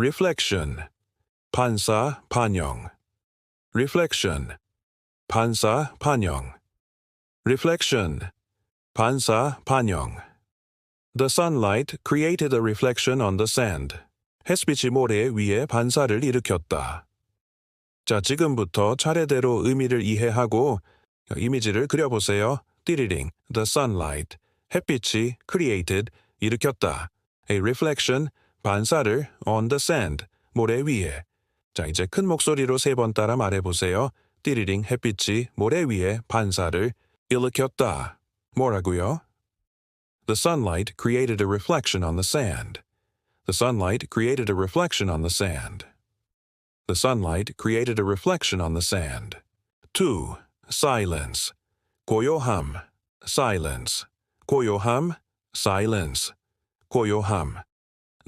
reflection, 반사, 반영. reflection, 반사, 반영. reflection, 반사, 반영. The sunlight created a reflection on the sand. 햇빛이 모래 위에 반사를 일으켰다. 자, 지금부터 차례대로 의미를 이해하고 이미지를 그려보세요. 띠리링, the sunlight, 햇빛이 created, 일으켰다. A reflection, 반사를 on the sand, 모래 위에. 자, 이제 큰 목소리로 3번 따라 말해보세요. 띠리링, 햇빛이 모래 위에 반사를 일으켰다. 뭐라고요? The sunlight created a reflection on the sand. The sunlight created a reflection on the sand. The sunlight created a reflection on the sand. 2. Silence. 고요함. Silence. 고요함. Silence. 고요함.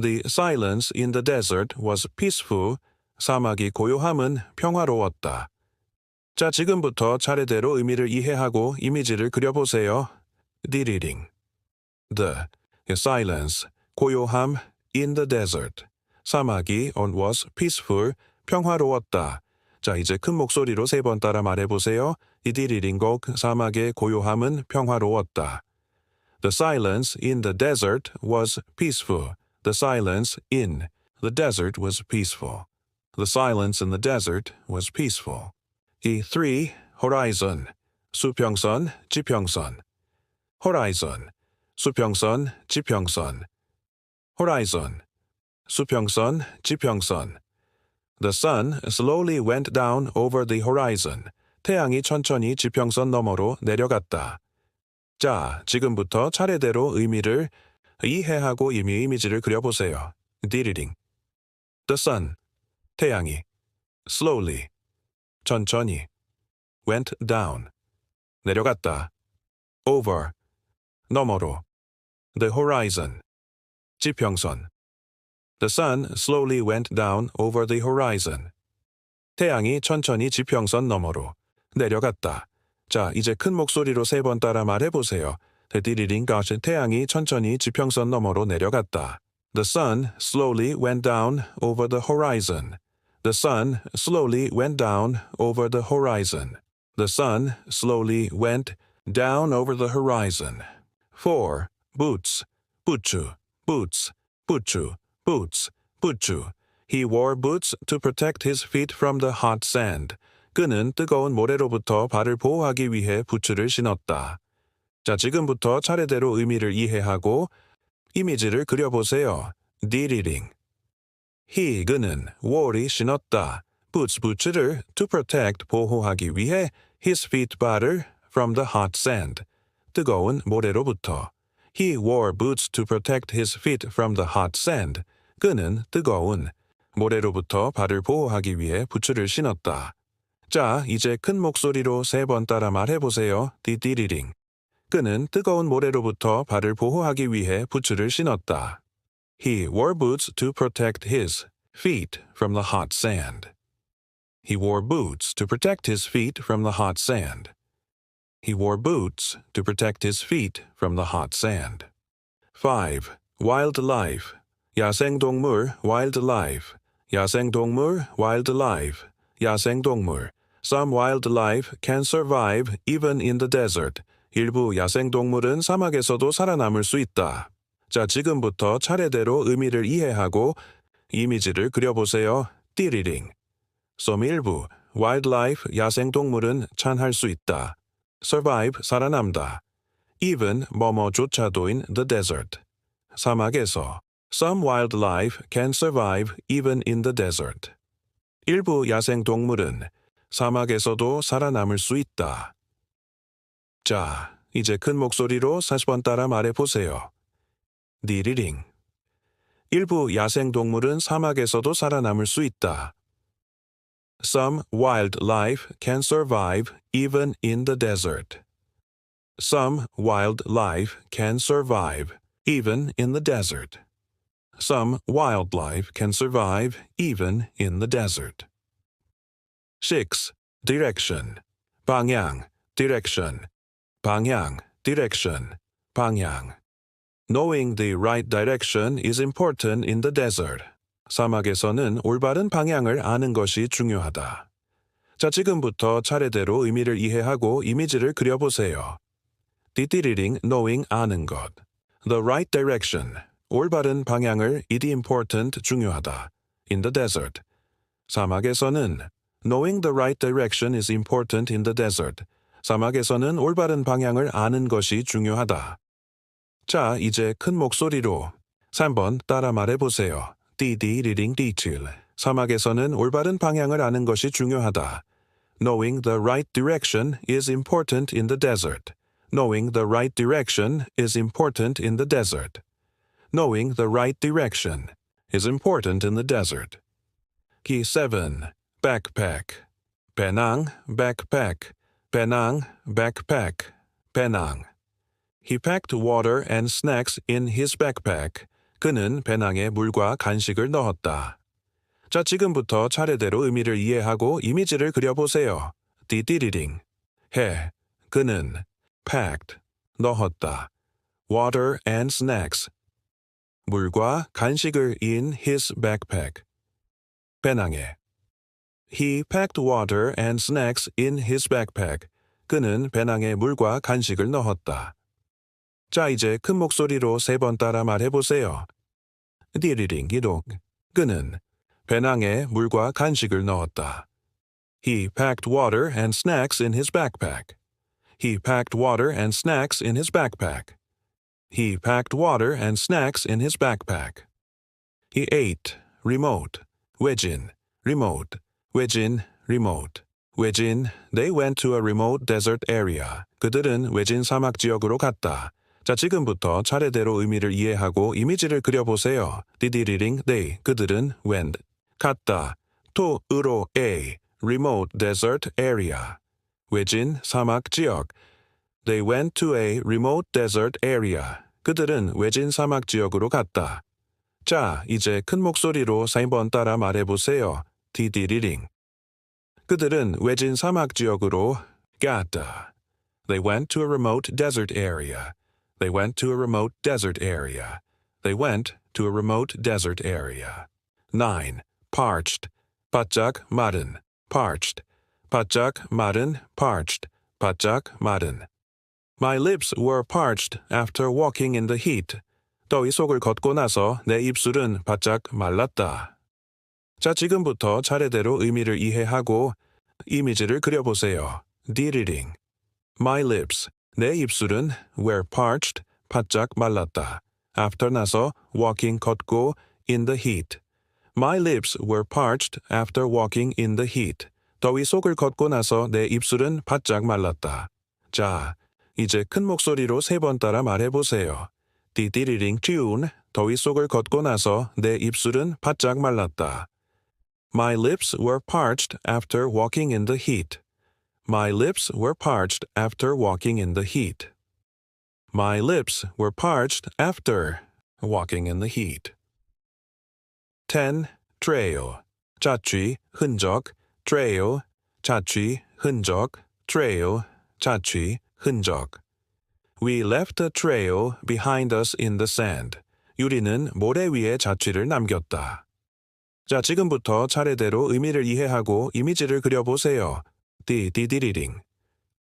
The silence in the desert was peaceful. 사막이 고요함은 평화로웠다. 자, 지금부터 차례대로 의미를 이해하고 이미지를 그려보세요. 디리링. The silence, 고요함, in the desert. 사막이 was peaceful, 평화로웠다. 자, 이제 큰 목소리로 3번 따라 말해보세요. 이 디리링 곡 사막의 고요함은 평화로웠다. The silence in the desert was peaceful. The silence in the desert was peaceful. The silence in the desert was peaceful. 3. Horizon, 수평선, 지평선. Horizon, 수평선, 지평선. Horizon, 수평선, 지평선. The sun slowly went down over the horizon. 태양이 천천히 지평선 너머로 내려갔다. 자, 지금부터 차례대로 의미를 이해하고 이미지를 그려보세요. 디리링. The sun, 태양이. Slowly, 천천히. Went down, 내려갔다. Over, 너머로. The horizon, 지평선. The sun slowly went down over the horizon. 태양이 천천히 지평선 너머로 내려갔다. 자, 이제 큰 목소리로 3번 따라 말해보세요. 디리링 가시 태양이 천천히 지평선 너머로 내려갔다. The sun slowly went down over the horizon. The sun slowly went down over the horizon. The sun slowly went down over the horizon. 4. Boots, 부츠, boots, 부츠, boots, 부츠. He wore boots to protect his feet from the hot sand. 그는 뜨거운 모래로부터 발을 보호하기 위해 부츠를 신었다. 자, 지금부터 차례대로 의미를 이해하고 이미지를 그려보세요. 디리링. He, 그는, wore이 신었다. boots, 부츠를 to protect, 보호하기 위해 his feet, 발을 from the hot sand, 뜨거운 모래로부터. He wore boots to protect his feet from the hot sand. 그는 뜨거운 모래로부터 발을 보호하기 위해 부츠를 신었다. 자, 이제 큰 목소리로 3번 따라 말해보세요. 디디리링. 그는 뜨거운 모래로부터 발을 보호하기 위해 부츠를 신었다. He wore boots to protect his feet from the hot sand. He wore boots to protect his feet from the hot sand. He wore boots to protect his feet from the hot sand. 5. Wildlife. 야생동물, wildlife. 야생동물, wildlife. 야생동물. Some wildlife can survive even in the desert. 일부 야생동물은 사막에서도 살아남을 수 있다. 자, 지금부터 차례대로 의미를 이해하고 이미지를 그려보세요. 띠리링. Some 일부, wildlife, 야생동물은 찬할 수 있다. survive, 살아남다. even, 뭐뭐조차도인 the desert. 사막에서. Some wildlife can survive even in the desert. 일부 야생동물은 사막에서도 살아남을 수 있다. 자, 이제 큰 목소리로 40번 따라 말해보세요. 디리링. 일부 야생동물은 사막에서도 살아남을 수 있다. Some wildlife can survive even in the desert. Some wildlife can survive even in the desert. Some wildlife can survive even in the desert. 6. Direction. 방향, direction. 방향, direction. 방향. Knowing the right direction is important in the desert. 사막에서는 올바른 방향을 아는 것이 중요하다. 자, 지금부터 차례대로 의미를 이해하고 이미지를 그려보세요. 띠띠리링, knowing, 아는 것. The right direction, 올바른 방향을, it important, 중요하다. In the desert. 사막에서는 knowing the right direction is important in the desert. 사막에서는 올바른 방향을 아는 것이 중요하다. 자, 이제 큰 목소리로 3번 따라 말해보세요. 띠띠리링 detail. 사막에서는 올바른 방향을 아는 것이 중요하다. Knowing the right direction is important in the desert. Knowing the right direction is important in the desert. Knowing the right direction is important in the desert. Key 7. Backpack. 배낭, backpack. 배낭, backpack. 배낭. He packed water and snacks in his backpack. 그는 배낭에 물과 간식을 넣었다. 자, 지금부터 차례대로 의미를 이해하고 이미지를 그려보세요. 띠띠리링. 해. 그는. packed. 넣었다. water and snacks. 물과 간식을 in his backpack. 배낭에. He packed water and snacks in his backpack. 그는 배낭에 물과 간식을 넣었다. 자, 이제 큰 목소리로 3번 따라 말해보세요. 띠리링 기록. 그는 배낭에 물과 간식을 넣었다. He packed water and snacks in his backpack. He packed water and snacks in his backpack. He packed water and snacks in his backpack. He ate. remote. 외진. remote. 외진, remote. 외진, they went to a remote desert area. 그들은 외진 사막 지역으로 갔다. 자, 지금부터 차례대로 의미를 이해하고 이미지를 그려보세요. 띠디리링, they, 그들은 went, 갔다. to으로 a, remote desert area. 외진 사막 지역. They went to a remote desert area. 그들은 외진 사막 지역으로 갔다. 자, 이제 큰 목소리로 3번 따라 말해보세요. 띠디리링. 그들은 외진 사막 지역으로 갔다. They went to a remote desert area. They went to a remote desert area. They went to a remote desert area. 9. Parched. 바짝 마른. Parched. 바짝 마른. Parched. 바짝 마른. My lips were parched after walking in the heat. 더위 속을 걷고 나서 내 입술은 바짝 말랐다. 자, 지금부터 차례대로 의미를 이해하고 이미지를 그려보세요. 디리링. My lips. 내 입술은 were parched, 바짝 말랐다. After 나서 walking 걷고 in the heat. My lips were parched after walking in the heat. 더위 속을 걷고 나서 내 입술은 바짝 말랐다. 자, 이제 큰 목소리로 3번 따라 말해보세요. 띠띠리링 tune. 더위 속을 걷고 나서 내 입술은 바짝 말랐다. My lips were parched after walking in the heat. My lips were parched after walking in the heat. My lips were parched after walking in the heat. 10. Trail. 자취, 흔적, trail, 자취, 흔적, trail, 자취, 흔적. We left a trail behind us in the sand. 유리는 모래 위에 자취를 남겼다. 자, 지금부터 차례대로 의미를 이해하고 이미지를 그려보세요. 띠디디리링.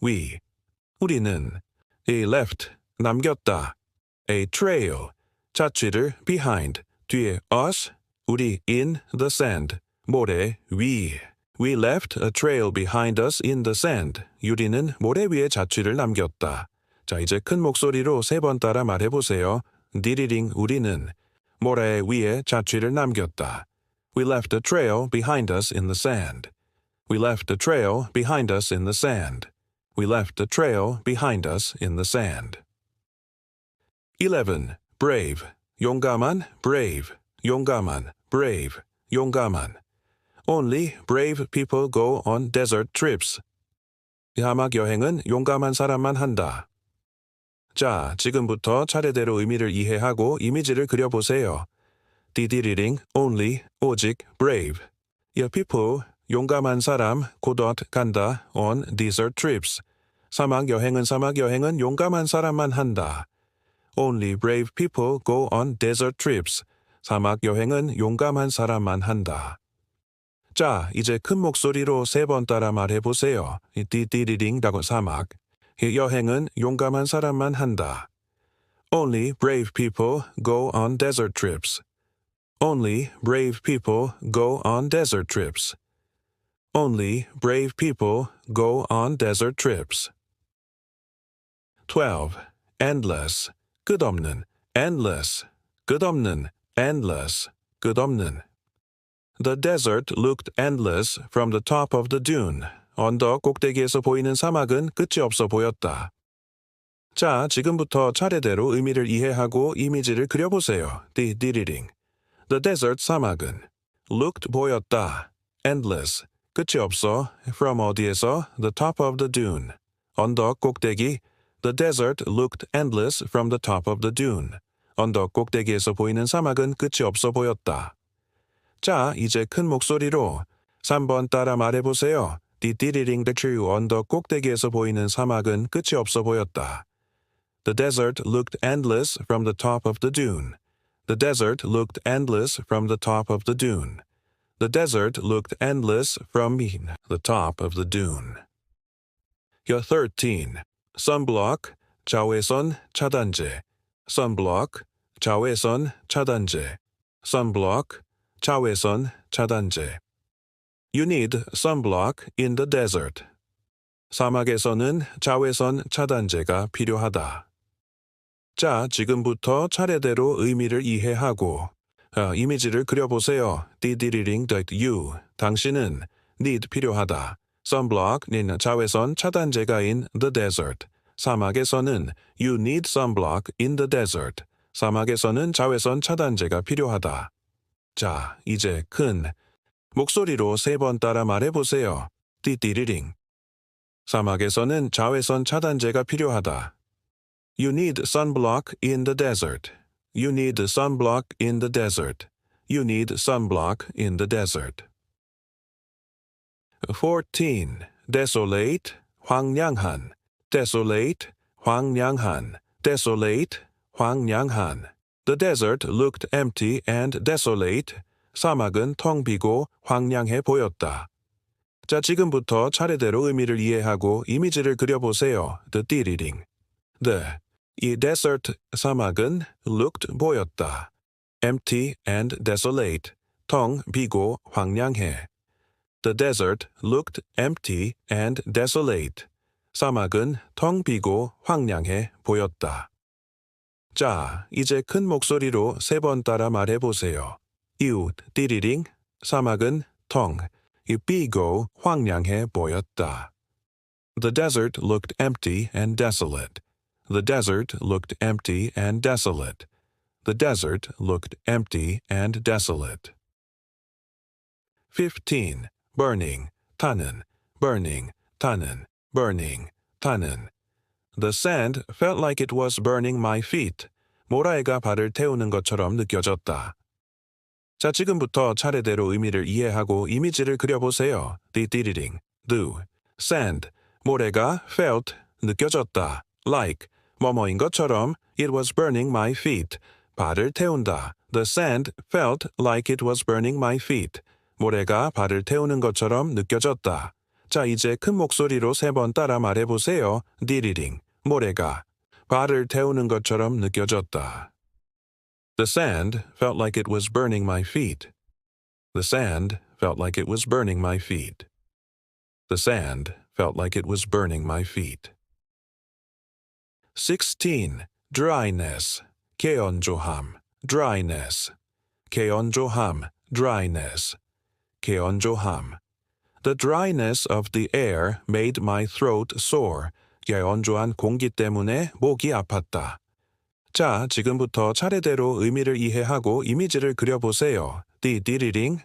We. 우리는 a left. 남겼다. a trail. 자취를 behind. 뒤에 us. 우리 in the sand. 모래 위. We left a trail behind us in the sand. 유리는 모래 위에 자취를 남겼다. 자, 이제 큰 목소리로 3번 따라 말해보세요. 디리링 우리는 모래 위에 자취를 남겼다. We left a trail behind us in the sand. We left a trail behind us in the sand. We left a trail behind us in the sand. 11. Brave. 용감한, brave. 용감한, brave. 용감한. Only brave people go on desert trips. 사막 여행은 용감한 사람만 한다. 자, 지금부터 차례대로 의미를 이해하고 이미지를 그려보세요. 디디리링, only, 오직, brave. Your people, 용감한 사람, 고덧, 간다, on desert trips. 사막 여행은 용감한 사람만 한다. Only brave people go on desert trips. 사막 여행은 용감한 사람만 한다. 자, 이제 큰 목소리로 3번 따라 말해보세요. 띠띠리링다고 사막. 여행은 용감한 사람만 한다. Only brave people go on desert trips. Only brave people go on desert trips. Only brave people go on desert trips. 12. Endless. 끝없는. Endless. 끝없는. Endless. 끝없는. The desert looked endless from the top of the dune. 언덕 꼭대기에서 보이는 사막은 끝이 없어 보였다. 자, 지금부터 차례대로 의미를 이해하고 이미지를 그려보세요. 디리링. The desert 사막은 looked 보였다. Endless. 끝이 없어. From 어디에서? The top of the dune. 언덕 꼭대기. The desert looked endless from the top of the dune. 언덕 꼭대기에서 보이는 사막은 끝이 없어 보였다. 자, 이제 큰 목소리로 3번 따라 말해보세요. 띠띠리링 언덕 꼭대기에서 보이는 사막은 끝이 없어 보였다. The desert looked endless from the top of the dune. The desert looked endless from the top of the dune. The desert looked endless from the top of the dune. 13. Sunblock, 자외선 차단제. Sunblock, 자외선 차단제. Sunblock, 자외선 차단제. You need sunblock in the desert. 사막에서는 자외선 차단제가 필요하다. 자, 지금부터 차례대로 의미를 이해하고 이미지를 그려보세요. 띠디리링 you. 당신은 need 필요하다. sunblock는 자외선 차단제가인 the desert. 사막에서는 you need sunblock in the desert. 사막에서는 자외선 차단제가 필요하다. 자, 이제 큰 목소리로 3번 따라 말해보세요. 띠띠리링. 사막에서는 자외선 차단제가 필요하다. You need sunblock in the desert. You need sunblock in the desert. You need sunblock in the desert. 14. Desolate, 황량한. Desolate, 황량한. Desolate, 황량한. The desert looked empty and desolate. 사막은 텅 비고 황량해 보였다. 자, 지금부터 차례대로 의미를 이해하고 이미지를 그려보세요. The 띠리링. 이 desert 사막은 looked 보였다. Empty and desolate. 텅 비고 황량해. The desert looked empty and desolate. 사막은 텅 비고 황량해 보였다. 자, 이제 큰 목소리로 3번 따라 말해보세요. 띠리링. 사막은 텅 비고 황량해 보였다. The desert looked empty and desolate. The desert looked empty and desolate. The desert looked empty and desolate. 15. Burning, 타는. Burning, 타는. Burning, 타는. The sand felt like it was burning my feet. 모라에가 발을 태우는 것처럼 느껴졌다. 자, 지금부터 차례대로 의미를 이해하고 이미지를 그려보세요. 띠리링. Do. Sand. 모래가 felt. 느껴졌다. Like. 뭐뭐인 것처럼 it was burning my feet. 발을 태운다. The sand felt like it was burning my feet. 모래가 발을 태우는 것처럼 느껴졌다. 자, 이제 큰 목소리로 3번 따라 말해보세요. 띠리링. 모래가 발을 태우는 것처럼 느껴졌다. The sand felt like it was burning my feet. The sand felt like it was burning my feet. The sand felt like it was burning my feet. 16. Dryness, 개연조함. Dryness. 개연조함, dryness. 개연조함. The dryness of the air made my throat sore. 개연조한 공기 때문에 목이 아팠다. 자, 지금부터 차례대로 의미를 이해하고 이미지를 그려보세요. 띠리링.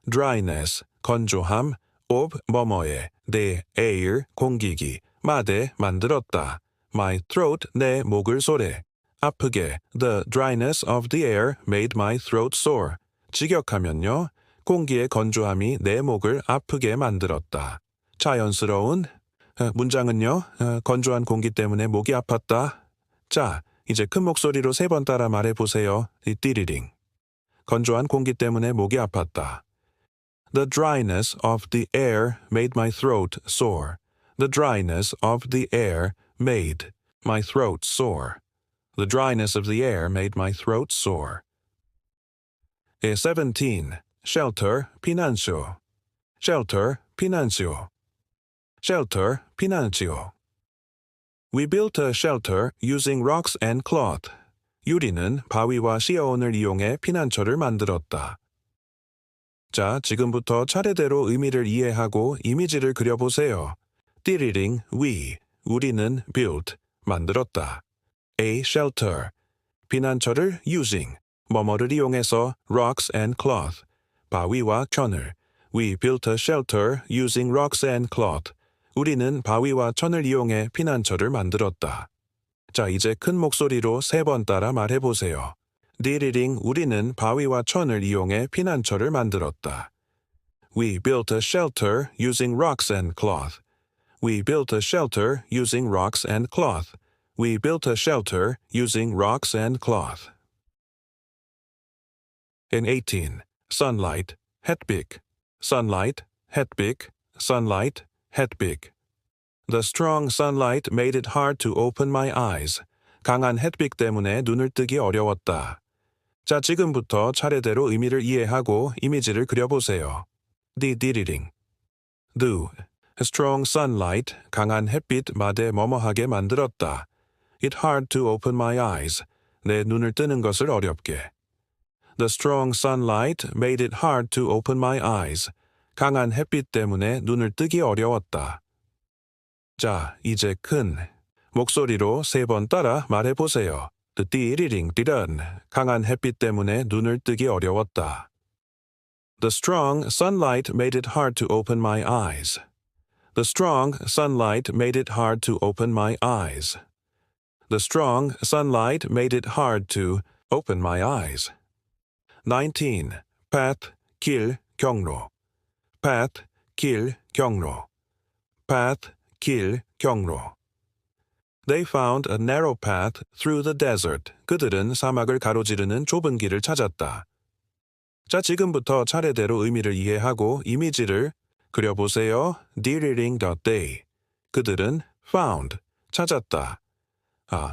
Dryness, 건조함. of 뭐뭐에. the air, 공기기. 마대, 만들었다. My throat, 내 목을 소래. 아프게. The dryness of the air made my throat sore. 직역하면요. 공기의 건조함이 내 목을 아프게 만들었다. 자연스러운 문장은요. 건조한 공기 때문에 목이 아팠다. 자, 이제 큰 목소리로 3번 따라 말해보세요. 띠리링. 건조한 공기 때문에 목이 아팠다. The dryness of the air made my throat sore. The dryness of the air made my throat sore. The dryness of the air made my throat sore. 17. Shelter, 피난처. Shelter, 피난처. Shelter, 피난처. We built a shelter using rocks and cloth. 유리는 바위와 씨어원을 이용해 피난처를 만들었다. 자, 지금부터 차례대로 의미를 이해하고 이미지를 그려보세요. 띠리링, 우리는 built, 만들었다. A shelter, 피난처를 using, 뭐뭐를 이용해서 rocks and cloth, 바위와 천을. We built a shelter using rocks and cloth. 우리는 바위와 천을 이용해 피난처를 만들었다. 자, 이제 큰 목소리로 3번 따라 말해보세요. 띠리링, 우리는 바위와 천을 이용해 피난처를 만들었다. We built a shelter using rocks and cloth. We built a shelter using rocks and cloth. We built a shelter using rocks and cloth. In 18. Sunlight, 햇빛. Sunlight, 햇빛, sunlight, 햇빛. The strong sunlight made it hard to open my eyes. 강한 햇빛 때문에 눈을 뜨기 어려웠다. 자, 지금부터 차례대로 의미를 이해하고 이미지를 그려보세요. 띠리링. Do. Strong sunlight, 강한 햇빛 마대 뭐뭐하게 만들었다. It hard to open my eyes. 내 눈을 뜨는 것을 어렵게. The strong sunlight made it hard to open my eyes. 강한 햇빛 때문에 눈을 뜨기 어려웠다. 자, 이제 큰 목소리로 3번 따라 말해보세요. 띠리링 띠런, 강한 햇빛 때문에 눈을 뜨기 어려웠다. The strong sunlight made it hard to open my eyes. The strong sunlight made it hard to open my eyes. The strong sunlight made it hard to open my eyes. 19. Path, 길, 경로. Path, 길, 경로. Path, 길, 경로. They found a narrow path through the desert. 그들은 사막을 가로지르는 좁은 길을 찾았다. 자, 지금부터 차례대로 의미를 이해하고 이미지를 그려보세요. They. 그들은 found, 찾았다.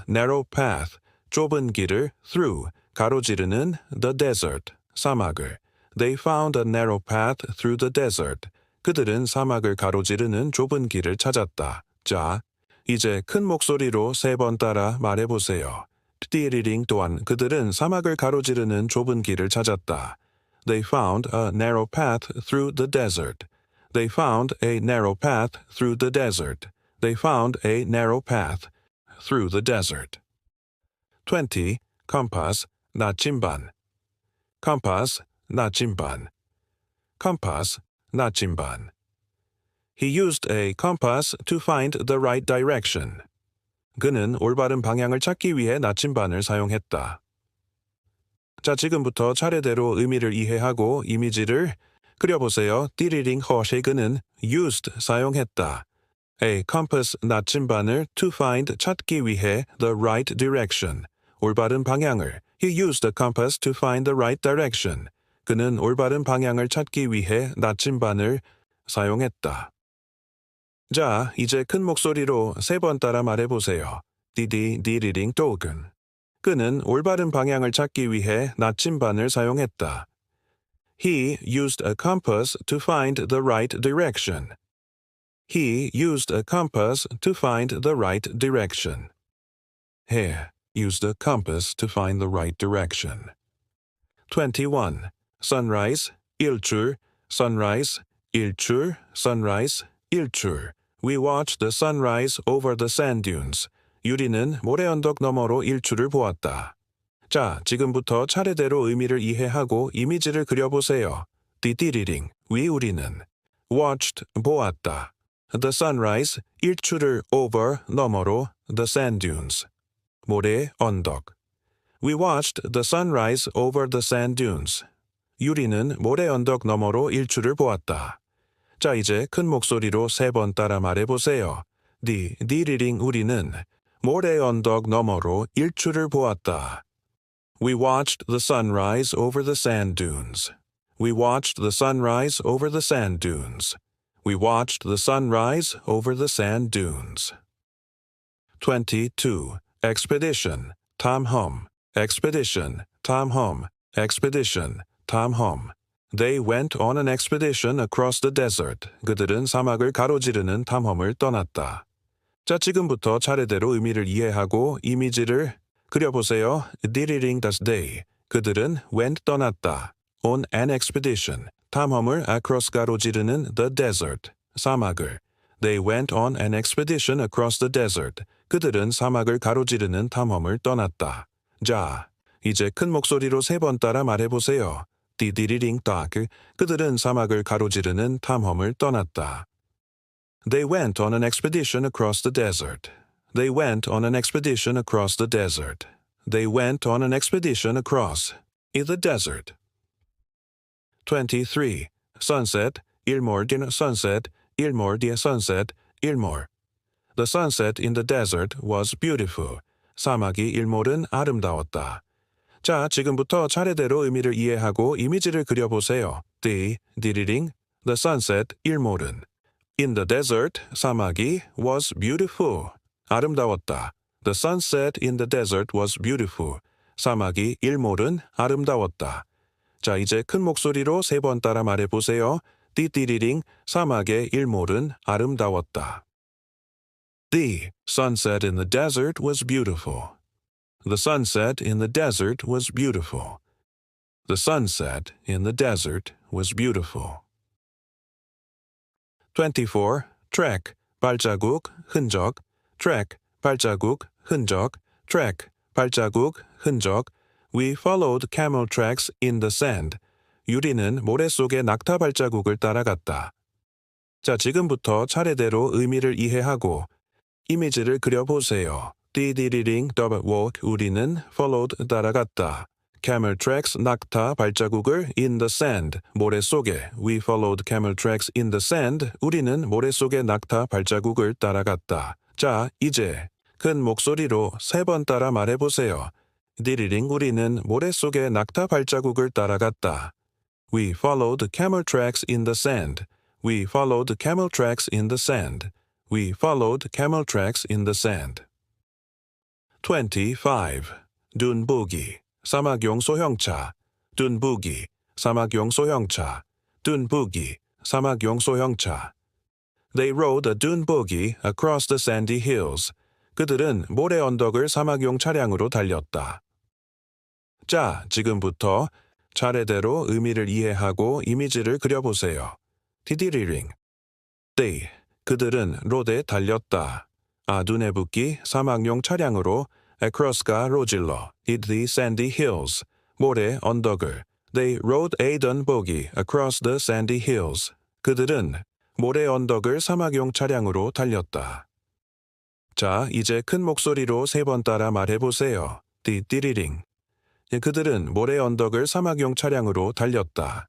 narrow path, 좁은 길을 through, 가로지르는 the desert, 사막을. They found a narrow path through the desert. 그들은 사막을 가로지르는 좁은 길을 찾았다. 자, 이제 큰 목소리로 3번 따라 말해보세요. 띠리링 또한 그들은 사막을 가로지르는 좁은 길을 찾았다. They found a narrow path through the desert. They found a narrow path through the desert. They found a narrow path through the desert. 20. Compass, 나침반. Compass, 나침반. Compass, 나침반. He used a compass to find the right direction. 그는 올바른 방향을 찾기 위해 나침반을 사용했다. 자, 지금부터 차례대로 의미를 이해하고 이미지를 그려보세요. 띠리링 허쉐 그는 used, 사용했다. A compass, 나침반을 to find, 찾기 위해 the right direction, 올바른 방향을. He used a compass to find the right direction. 그는 올바른 방향을 찾기 위해 나침반을 사용했다. 자, 이제 큰 목소리로 3번 따라 말해보세요. 띠리링 또근. 그는 올바른 방향을 찾기 위해 나침반을 사용했다. He used a compass to find the right direction. He used a compass to find the right direction. He used a compass to find the right direction. 21. Sunrise, 일출, sunrise, 일출, sunrise, 일출. We watched the sunrise over the sand dunes. 유리는 모래 언덕 너머로 일출을 보았다. 자, 지금부터 차례대로 의미를 이해하고 이미지를 그려보세요. 띠리링, 우리는 watched, 보았다. The sunrise, 일출을 over, 너머로 the sand dunes. 모래 언덕. We watched the sunrise over the sand dunes. 유리는 모래 언덕 너머로 일출을 보았다. 자, 이제 큰 목소리로 3번 따라 말해보세요. 띠리링 우리는 모래 언덕 너머로 일출을 보았다. We watched the sunrise over the sand dunes. We watched the sunrise over the sand dunes. We watched the sunrise over the sand dunes. 22. Expedition, Tom home. Expedition, Tom home. Expedition, Tom home. They went on an expedition across the desert. 그들은 사막을 가로지르는 탐험을 떠났다. 자, 지금부터 차례대로 의미를 이해하고 이미지를 그려보세요. Diriring das day. 그들은 went 떠났다. On an expedition. 탐험을 across 가로지르는 the desert. 사막을. They went on an expedition across the desert. 그들은 사막을 가로지르는 탐험을 떠났다. 자, 이제 큰 목소리로 3번 따라 말해보세요. 디디리링 딱. 그들은 사막을 가로지르는 탐험을 떠났다. They went on an expedition across the desert. They went on an expedition across the desert. They went on an expedition across the desert. 23. Sunset, 일몰 뒤 sunset, 일몰 뒤 sunset, 일몰. The sunset in the desert was beautiful. 사막이 일몰은 아름다웠다. 자, 지금부터 차례대로 의미를 이해하고 이미지를 그려보세요. 디리링, the sunset, 일몰은. In the desert, 사막이 was beautiful. 아름다웠다. The sunset in the desert was beautiful. 사막이 일몰은 아름다웠다. 자, 이제 큰 목소리로 3번 따라 말해보세요. 디리링, 사막의 일몰은 아름다웠다. The sunset in the desert was beautiful. The sunset in the desert was beautiful. The sunset in the desert was beautiful. 24. Track, 발자국, 흔적. Track, 발자국, 흔적. Track, 발자국, 흔적. We followed camel tracks in the sand. 유리는 모래 속의 낙타 발자국을 따라갔다. 자, 지금부터 차례대로 의미를 이해하고 이미지를 그려보세요. 디리링, walk, 우리는 followed, 따라갔다. Camel tracks, 낙타 발자국을 in the sand, 모래 속에. We followed camel tracks in the sand. 우리는 모래 속의 낙타 발자국을 따라갔다. 자, 이제 큰 목소리로 3번 따라 말해보세요. 디리링, 우리는 모래 속의 낙타 발자국을 따라갔다. We followed camel tracks in the sand. We followed camel tracks in the sand. We followed camel tracks in the sand. 25. Dune buggy, 사막용 소형차. Dune buggy, 사막용 소형차. Dune buggy, 사막용 소형차. They rode a dune buggy across the sandy hills. 그들은 모래 언덕을 사막용 차량으로 달렸다. 자, 지금부터 차례대로 의미를 이해하고 이미지를 그려보세요. 디리링. They, 그들은 로드에 달렸다. 눈에 붓기 사막용 차량으로 across가 로질러, the sandy hills, 모래 언덕을. They rode a dune buggy across the sandy hills. 그들은 모래 언덕을 사막용 차량으로 달렸다. 자, 이제 큰 목소리로 3번 따라 말해보세요. 디리링. 그들은 모래 언덕을 사막용 차량으로 달렸다.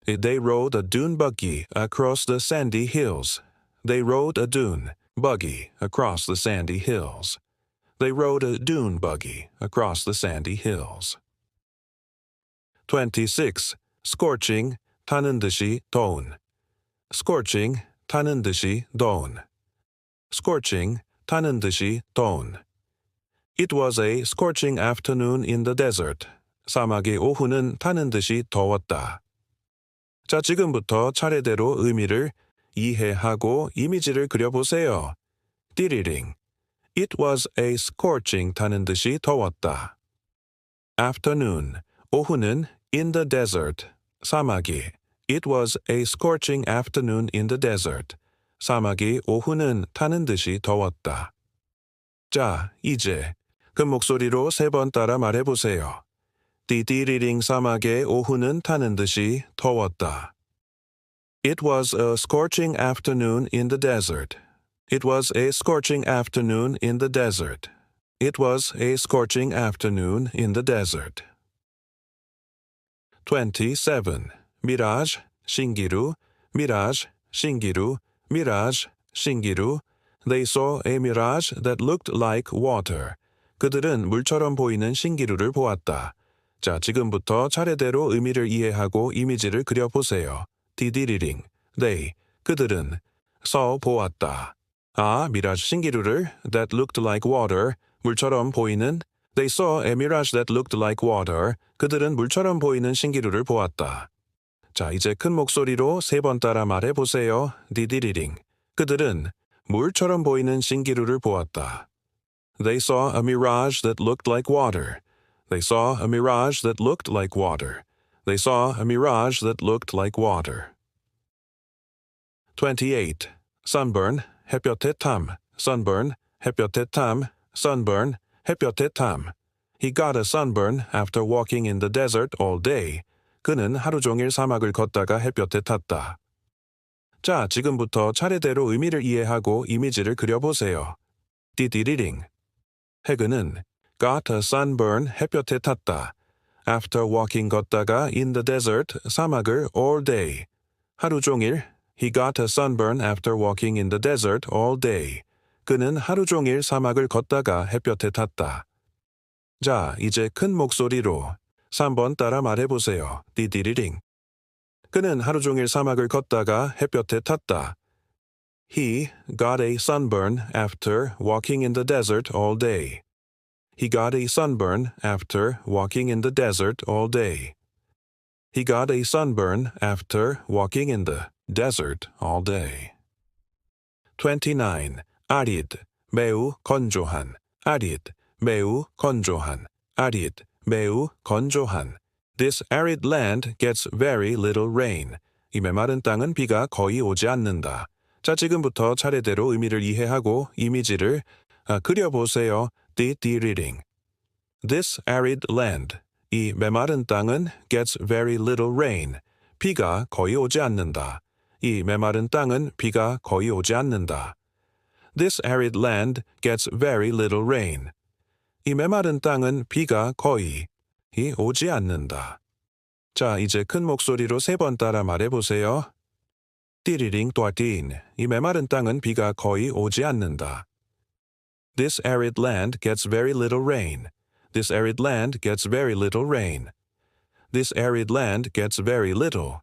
They rode a dune buggy across the sandy hills. They rode a dune buggy across the sandy hills. They rode a dune buggy across the sandy hills. 26. Scorching, 타는 듯이 더운. Scorching, 타는 듯이 더운. Scorching, 타는 듯이 더운. It was a scorching afternoon in the desert. 사막의 오후는 타는 듯이 더웠다. 자, 지금부터 차례대로 의미를 이해하고 이미지를 그려보세요. 디리링. It was a scorching, 타는 듯이 더웠다. Afternoon, 오후는 in the desert, 사막이. It was a scorching afternoon in the desert. 사막이 오후는 타는 듯이 더웠다. 자, 이제 큰 목소리로 3번 따라 말해보세요. 디리링, 사막의 오후는 타는 듯이 더웠다. It was a scorching afternoon in the desert. It was a scorching afternoon in the desert. It was a scorching afternoon in the desert. 27. Mirage, 신기루, mirage, 신기루, mirage, 신기루. They saw a mirage that looked like water. 그들은 물처럼 보이는 신기루를 보았다. 자, 지금부터 차례대로 의미를 이해하고 이미지를 그려보세요. 디디리링. They. 그들은 saw 보았다. mirage 신기루를 that looked like water. 물처럼 보이는 They saw a mirage that looked like water. 그들은 물처럼 보이는 신기루를 보았다. 자, 이제 큰 목소리로 3번 따라 말해보세요. 디디리링. 그들은 물처럼 보이는 신기루를 보았다. They saw a mirage that looked like water. They saw a mirage that looked like water. They saw a mirage that looked like water. 28. Sunburn, 햇볕의 탐. Sunburn, 햇볕의 탐. Sunburn, 햇볕의 탐. He got a sunburn after walking in the desert all day. 그는 하루 종일 사막을 걷다가 햇볕에 탔다. 자, 지금부터 차례대로 의미를 이해하고 이미지를 그려보세요. 디디리링. 해그는 got a sunburn, 햇볕에 탔다. After walking 걷다가 in the desert, 사막을 all day. 하루 종일. He got a sunburn after walking in the desert all day. 그는 하루 종일 사막을 걷다가 햇볕에 탔다. 자, 이제 큰 목소리로 3번 따라 말해보세요. 디디리링. 그는 하루 종일 사막을 걷다가 햇볕에 탔다. He got a sunburn after walking in the desert all day. He got a sunburn after walking in the desert all day. He got a sunburn after walking in the desert all day. 29. 아리드, 매우 건조한. 아리드, 매우 건조한. 아리드, 매우 건조한. This arid land gets very little rain. 이 메마른 땅은 비가 거의 오지 않는다. 자, 지금부터 차례대로 의미를 이해하고 이미지를 그려보세요. 디디리링. This arid land. 이 메마른 땅은 gets very little rain. 비가 거의 오지 않는다. 이 메마른 땅은 비가 거의 오지 않는다. This arid land gets very little rain. 이 메마른 땅은 비가 거의 오지 않는다. 자, 이제 큰 목소리로 3번 따라 말해보세요. 띠리링 또아딘. 이 메마른 땅은 비가 거의 오지 않는다. This arid land gets very little rain. This arid land gets very little rain. This arid land gets very little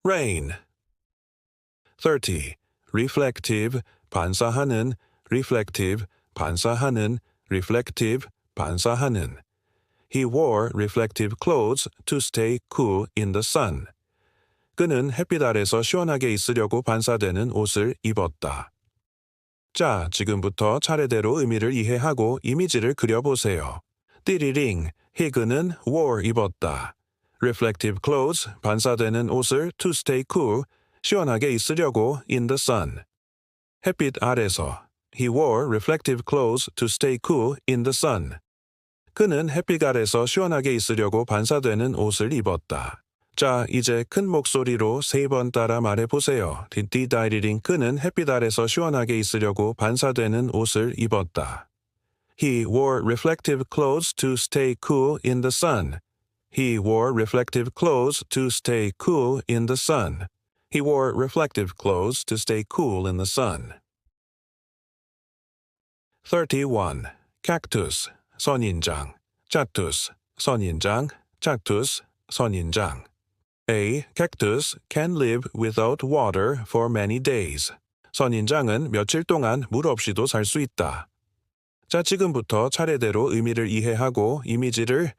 rain. 30. Reflective, 반사하는, reflective, 반사하는, reflective, 반사하는. He wore reflective clothes to stay cool in the sun. 그는 햇빛 아래서 시원하게 있으려고 반사되는 옷을 입었다. 자, 지금부터 차례대로 의미를 이해하고 이미지를 그려보세요. 띠리링, 그는 wore 입었다. Reflective clothes, 반사되는 옷을 to stay cool, 시원하게 있으려고 in the sun. 햇빛 아래서. He wore reflective clothes to stay cool in the sun. 그는 햇빛 아래서 시원하게 있으려고 반사되는 옷을 입었다. 자, 이제 큰 목소리로 3번 따라 말해보세요. 디다이리링. 그는 햇빛 아래서 시원하게 있으려고 반사되는 옷을 입었다. He wore reflective clothes to stay cool in the sun. He wore reflective clothes to stay cool in the sun. He wore reflective clothes to stay cool in the sun. 31. Cactus, 선인장. Cactus, 선인장. Cactus, 선인장. A cactus can live without water for many days. 선인장은 며칠 동안 물 없이도 살 수 있다. 자, 지금부터 차례대로 의미를 이해하고 이미지를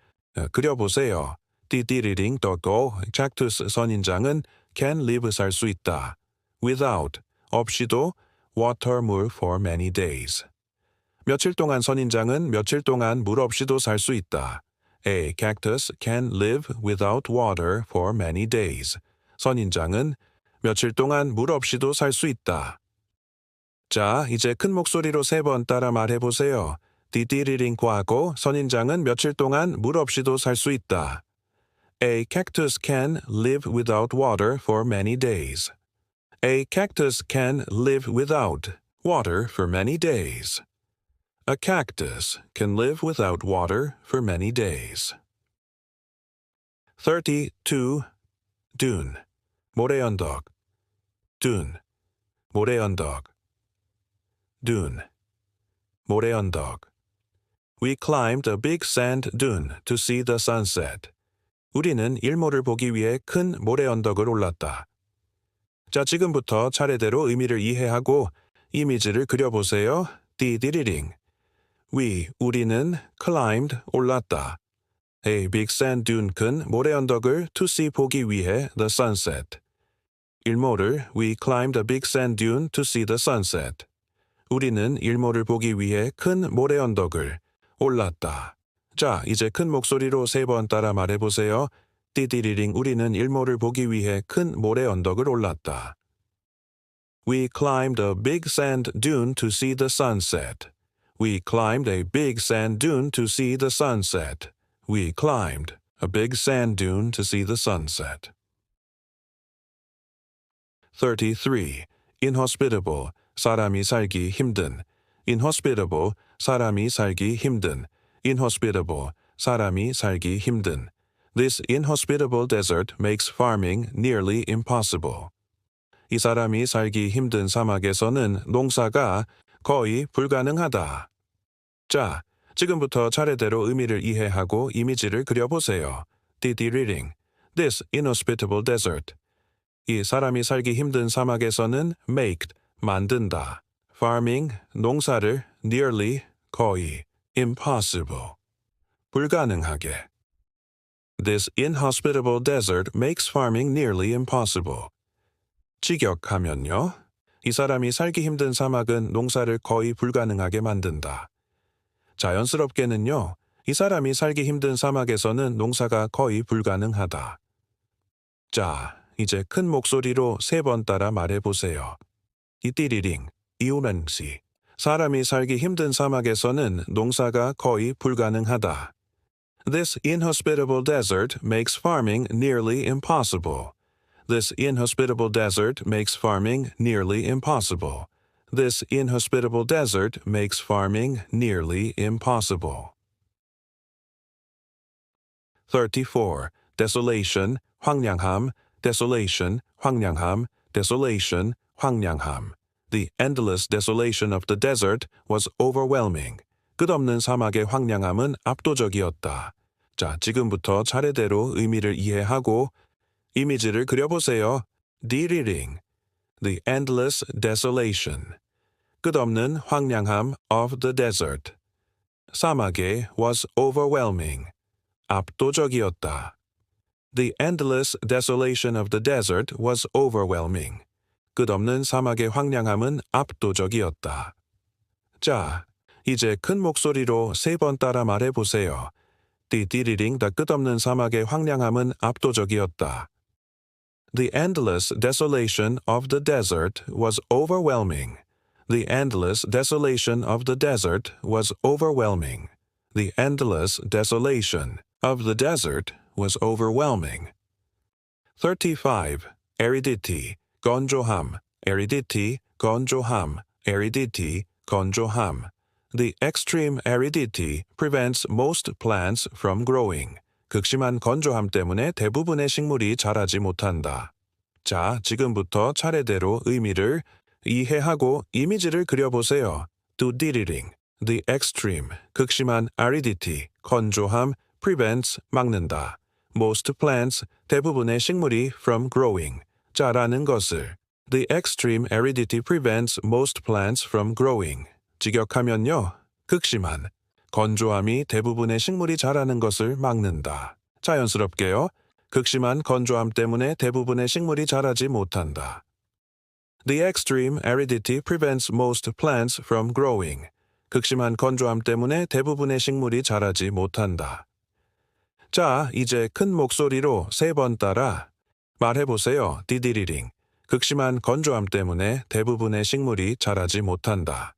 그려보세요. 띠띠리링 또또 cactus 선인장은 can live 살 수 있다. Without, 없이도 water 물 for many days. 며칠 동안 선인장은 며칠 동안 물 없이도 살 수 있다. A cactus can live without water for many days. 선인장은 며칠 동안 물 없이도 살 수 있다. 자, 이제 큰 목소리로 3번 따라 말해보세요. 디디리링고 하고 선인장은 며칠 동안 물 없이도 살 수 있다. A cactus can live without water for many days. A cactus can live without water for many days. A cactus can live without water for many days. 32. Dune, 모래언덕. Dune, 모래언덕. Dune, 모래언덕. We climbed a big sand dune to see the sunset. 우리는 일몰을 보기 위해 큰 모래 언덕을 올랐다. 자, 지금부터 차례대로 의미를 이해하고 이미지를 그려보세요. 띠디리링. 우리는 climbed, 올랐다. A big sand dune, 큰 모래 언덕을 to see, 보기 위해 the sunset. 일몰을 We climbed a big sand dune to see the sunset. 우리는 일몰을 보기 위해 큰 모래 언덕을 올랐다. 자, 이제 큰 목소리로 3번 따라 말해보세요. 띠디리링. 우리는 일몰을 보기 위해 큰 모래 언덕을 올랐다. We climbed a big sand dune to see the sunset. We climbed a big sand dune to see the sunset. We climbed a big sand dune to see the sunset. 33. Inhospitable. 사람이 살기 힘든. Inhospitable. 사람이 살기 힘든. Inhospitable. 사람이 살기 힘든. This inhospitable desert makes farming nearly impossible. 이 사람이 살기 힘든 사막에서는 농사가 거의 불가능하다. 자, 지금부터 차례대로 의미를 이해하고 이미지를 그려보세요. 띠디리링. This inhospitable desert. 이 사람이 살기 힘든 사막에서는 make, 만든다. farming, 농사를 nearly, 거의, impossible, 불가능하게. This inhospitable desert makes farming nearly impossible. 직역하면요. 이 사람이 살기 힘든 사막은 농사를 거의 불가능하게 만든다. 자연스럽게는요. 이 사람이 살기 힘든 사막에서는 농사가 거의 불가능하다. 자, 이제 큰 목소리로 3번 따라 말해보세요. 이띠리링, 이우렌시. 사람이 살기 힘든 사막에서는 농사가 거의 불가능하다. This inhospitable desert makes farming nearly impossible. This inhospitable desert makes farming nearly impossible. This inhospitable desert makes farming nearly impossible. 34. Desolation, 황량함, desolation, 황량함, desolation, 황량함. The endless desolation of the desert was overwhelming. 끝없는 사막의 황량함은 압도적이었다. 자, 지금부터 차례대로 의미를 이해하고 이미지를 그려보세요. 디리링. The endless desolation. 끝없는 황량함 of the desert. 사막의 was overwhelming. 압도적이었다. The endless desolation of the desert was overwhelming. 끝없는 사막의 황량함은 압도적이었다. 자, 이제 큰 목소리로 3번 따라 말해보세요. 띠디리링. 다 끝없는 사막의 황량함은 압도적이었다. The endless desolation of the desert was overwhelming. The endless desolation of the desert was overwhelming. The endless desolation of the desert was overwhelming. 35. Aridity, 건조함, aridity, 건조함, aridity, 건조함. The extreme aridity prevents most plants from growing. 극심한 건조함 때문에 대부분의 식물이 자라지 못한다. 자, 지금부터 차례대로 의미를 이해하고 이미지를 그려보세요. 두디리링. The extreme, 극심한 aridity, 건조함, prevents, 막는다. Most plants, 대부분의 식물이 from growing, 자라는 것을. The extreme aridity prevents most plants from growing. 직역하면요. 극심한 건조함이 대부분의 식물이 자라는 것을 막는다. 자연스럽게요. 극심한 건조함 때문에 대부분의 식물이 자라지 못한다. The extreme aridity prevents most plants from growing. 극심한 건조함 때문에 대부분의 식물이 자라지 못한다. 자, 이제 큰 목소리로 3번 따라 말해보세요. 디디리링. 극심한 건조함 때문에 대부분의 식물이 자라지 못한다.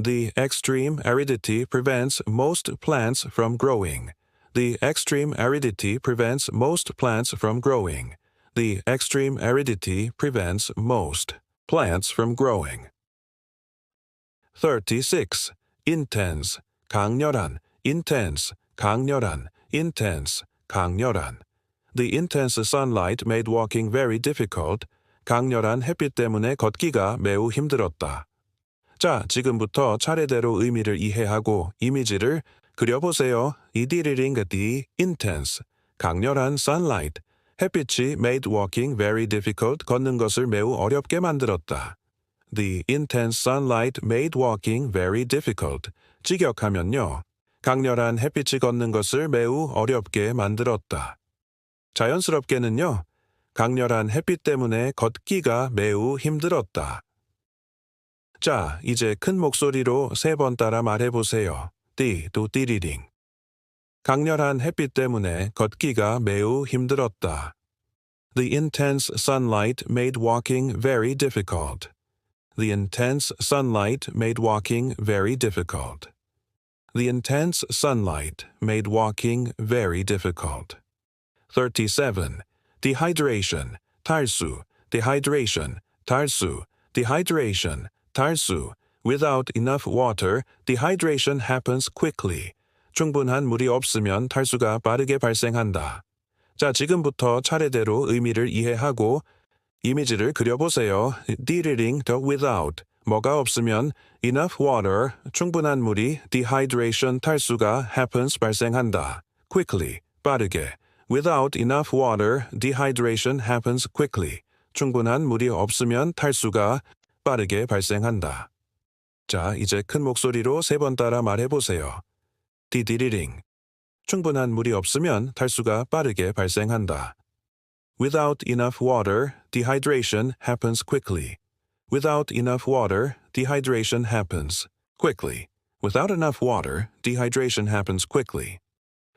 The extreme aridity prevents most plants from growing. The extreme aridity prevents most plants from growing. The extreme aridity prevents most plants from growing. 36. Intense, 강렬한, intense, 강렬한, intense, 강렬한. The intense sunlight made walking very difficult. 강렬한 햇빛 때문에 걷기가 매우 힘들었다. 자, 지금부터 차례대로 의미를 이해하고 이미지를 그려보세요. 이디리링 the intense, 강렬한 sunlight, 햇빛이 made walking very difficult, 걷는 것을 매우 어렵게 만들었다. The intense sunlight made walking very difficult. 직역하면요. 강렬한 햇빛이 걷는 것을 매우 어렵게 만들었다. 자연스럽게는요. 강렬한 햇빛 때문에 걷기가 매우 힘들었다. 자, 이제 큰 목소리로 3번 따라 말해보세요. 또 띠리링. 강렬한 햇빛 때문에 걷기가 매우 힘들었다. The intense sunlight made walking very difficult. The intense sunlight made walking very difficult. The intense sunlight made walking very difficult. 37. Dehydration, 탈수, dehydration, 탈수, dehydration, 탈수. Without enough water, dehydration happens quickly. 충분한 물이 없으면 탈수가 빠르게 발생한다. 자, 지금부터 차례대로 의미를 이해하고 이미지를 그려보세요. Dealing the without, 뭐가 없으면 enough water, 충분한 물이 dehydration, 탈수가 happens, 발생한다. Quickly, 빠르게. Without enough water, dehydration happens quickly. 충분한 물이 없으면 탈수가 빠르게 발생한다. 자, 이제 큰 목소리로 3번 따라 말해보세요. 디디리링. 충분한 물이 없으면 탈수가 빠르게 발생한다. Without enough water, dehydration happens quickly. Without enough water, dehydration happens quickly. Without enough water, dehydration happens quickly.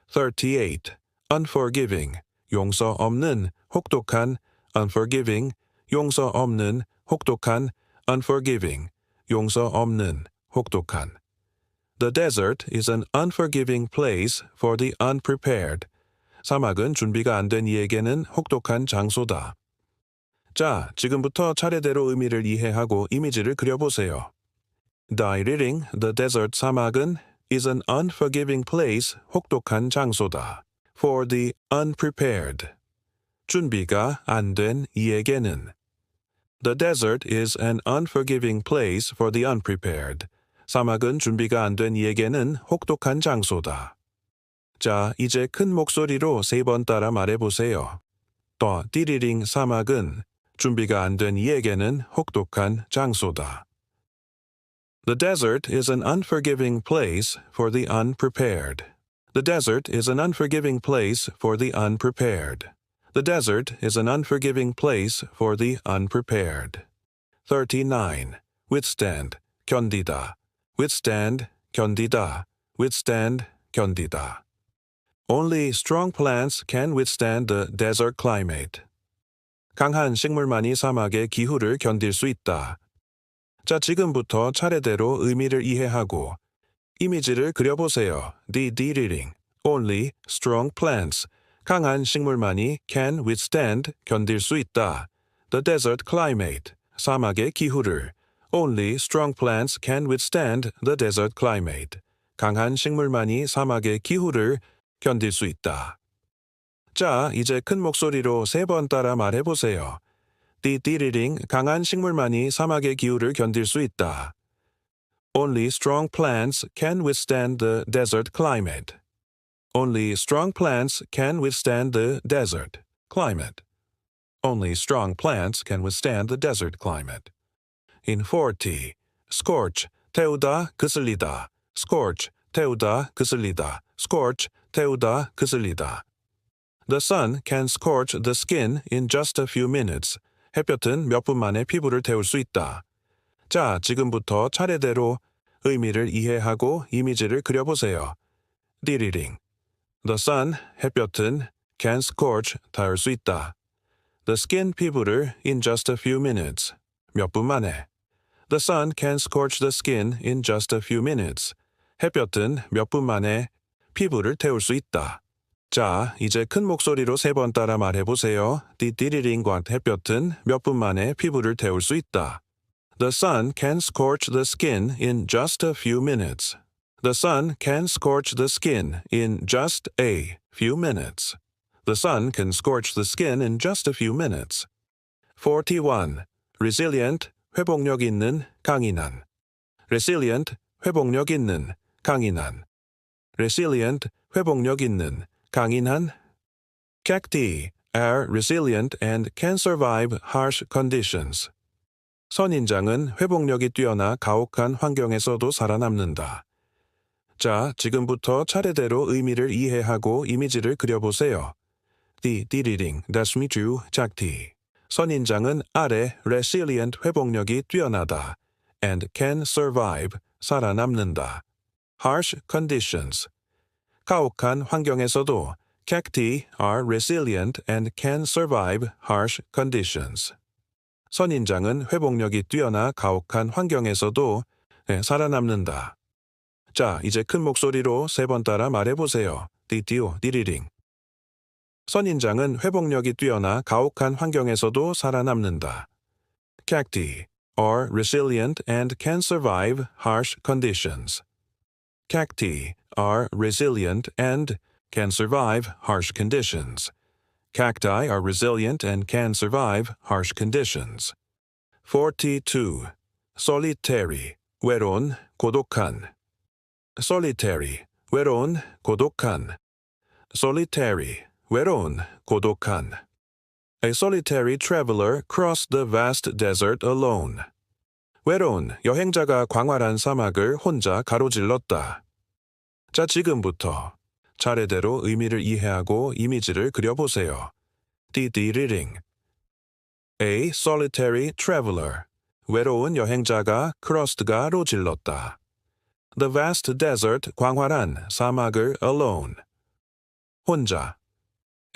38. Unforgiving, 용서 없는, 혹독한, unforgiving, 용서 없는, 혹독한, unforgiving, 용서 없는, 혹독한. The desert is an unforgiving place for the unprepared. 사막은 준비가 안 된 이에게는 혹독한 장소다. 자, 지금부터 차례대로 의미를 이해하고 이미지를 그려보세요. Dehydrating the desert, 사막은 is an unforgiving place, 혹독한 장소다. For the unprepared, 준비가 안 된 이에게는. The desert is an unforgiving place for the unprepared. 사막은 준비가 안 된 이에게는 혹독한 장소다. 자, 이제 큰 목소리로 3번 따라 말해보세요. 또 띠리링, 사막은 준비가 안 된 이에게는 혹독한 장소다. The desert is an unforgiving place for the unprepared. The desert is an unforgiving place for the unprepared. The desert is an unforgiving place for the unprepared. 39. Withstand, 견디다. Withstand, 견디다. Withstand, 견디다. Only strong plants can withstand the desert climate. 강한 식물만이 사막의 기후를 견딜 수 있다. 자, 지금부터 차례대로 의미를 이해하고 이미지를 그려보세요. Dealing. Only strong plants, 강한 식물만이 can withstand, 견딜 수 있다. The desert climate, 사막의 기후를. Only strong plants can withstand the desert climate. 강한 식물만이 사막의 기후를 견딜 수 있다. 자, 이제 큰 목소리로 3번 따라 말해보세요. 디디리링, 강한 식물만이 사막의 기후를 견딜 수 있다. Only strong plants can withstand the desert climate. Only strong plants can withstand the desert climate. Only strong plants can withstand the desert climate. In 40. Scorch, 태우다, 그슬리다. Scorch, 태우다, 그슬리다. Scorch, 태우다, 그슬리다. The sun can scorch the skin in just a few minutes. 햇볕은 몇 분 만에 피부를 태울 수 있다. 자, 지금부터 차례대로 의미를 이해하고 이미지를 그려보세요. 디리링. The sun, 햇볕은 can scorch, 닿을 수 있다. The skin, 피부를 in just a few minutes. 몇 분 만에. The sun can scorch the skin in just a few minutes. 햇볕은 몇 분 만에 피부를 태울 수 있다. 자, 이제 큰 목소리로 3번 따라 말해보세요. 디리링과 햇볕은 몇 분 만에 피부를 태울 수 있다. The sun can scorch the skin in just a few minutes. The sun can scorch the skin in just a few minutes. The sun can scorch the skin in just a few minutes. 41. Resilient, 회복력 있는, 강인한. resilient, 회복력 있는, 강인한. resilient, 회복력 있는, 강인한. cacti are resilient and can survive harsh conditions. 선인장은 회복력이 뛰어나 가혹한 환경에서도 살아남는다. 자, 지금부터 차례대로 의미를 이해하고 이미지를 그려보세요. 띠리링, 다스미주, 작티. 선인장은 아래 resilient 회복력이 뛰어나다 and can survive 살아남는다. harsh conditions. 가혹한 환경에서도 cacti are resilient and can survive harsh conditions. 선인장은 회복력이 뛰어나 가혹한 환경에서도 살아남는다. 자, 이제 큰 목소리로 3번 따라 말해보세요. 띠리링. 선인장은 회복력이 뛰어나 가혹한 환경에서도 살아남는다. cacti are resilient and can survive harsh conditions. cacti are resilient and can survive harsh conditions. Cacti are resilient and can survive harsh conditions. 42. solitary, 외로운, 고독한. solitary, 외로운, 고독한. solitary, 외로운, 고독한. A solitary traveler crossed the vast desert alone. 외로운 여행자가 광활한 사막을 혼자 가로질렀다. 자, 지금부터 차례대로 의미를 이해하고 이미지를 그려보세요. 띠리링. A solitary traveler. 외로운 여행자가 crossed가 로질렀다. The vast desert, 광활한 사막을 alone. 혼자.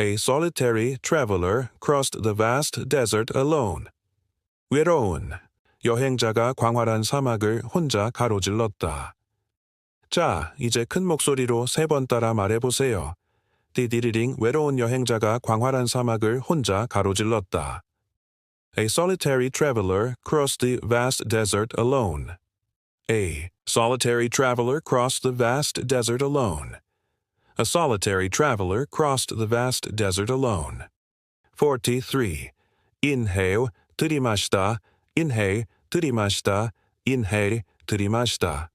A solitary traveler crossed the vast desert alone. 외로운 여행자가 광활한 사막을 혼자 가로질렀다. 자, 이제 큰 목소리로 3번 따라 말해보세요. 띠리링, 외로운 여행자가 광활한 사막을 혼자 가로질렀다. A solitary traveler crossed the vast desert alone. A solitary traveler crossed the vast desert alone. A solitary traveler crossed the vast desert alone. 43. inhale, 들이마시다, inhale, 들이마시다, inhale, 들이마시다.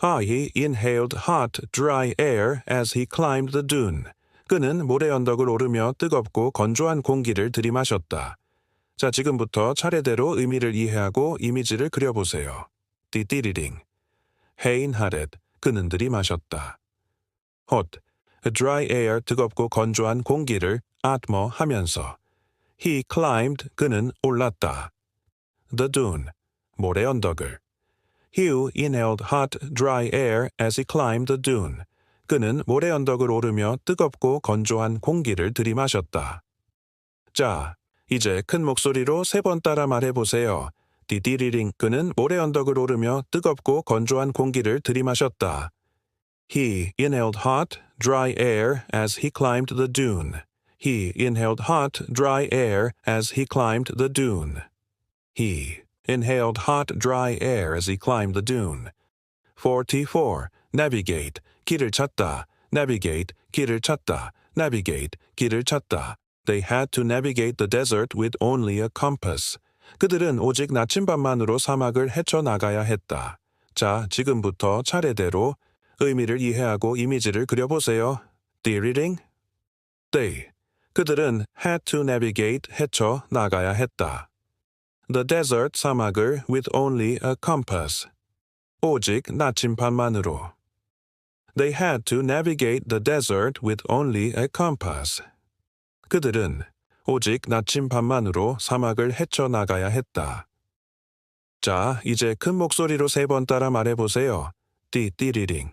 He inhaled hot, dry air as he climbed the dune. 그는 모래 언덕을 오르며 뜨겁고 건조한 공기를 들이마셨다. 자, 지금부터 차례대로 의미를 이해하고 이미지를 그려보세요. 띠리링. He inhaled, 그는 들이마셨다. hot, dry air, 뜨겁고 건조한 공기를 atmo 하면서. He climbed, 그는 올랐다. The dune, 모래 언덕을. Hugh inhaled hot, dry air as he climbed the dune. 그는 모래 언덕을 오르며 뜨겁고 건조한 공기를 들이마셨다. 자, 이제 큰 목소리로 3번 따라 말해보세요. 띠리링, 그는 모래 언덕을 오르며 뜨겁고 건조한 공기를 들이마셨다. He inhaled hot, dry air as he climbed the dune. He inhaled hot, dry air as he climbed the dune. He inhaled hot, dry air as he climbed the dune. 44. navigate, 길을 찾다. navigate, 길을 찾다. navigate, 길을 찾다. They had to navigate the desert with only a compass. 그들은 오직 나침반만으로 사막을 헤쳐나가야 했다. 자, 지금부터 차례대로 의미를 이해하고 이미지를 그려보세요. 띠리링. They. 그들은 had to navigate, 헤쳐나가야 했다. The desert, 사막을 with only a compass. 오직 나침반만으로. They had to navigate the desert with only a compass. 그들은 오직 나침반만으로 사막을 헤쳐나가야 했다. 자, 이제 큰 목소리로 3번 따라 말해보세요. 띠리링.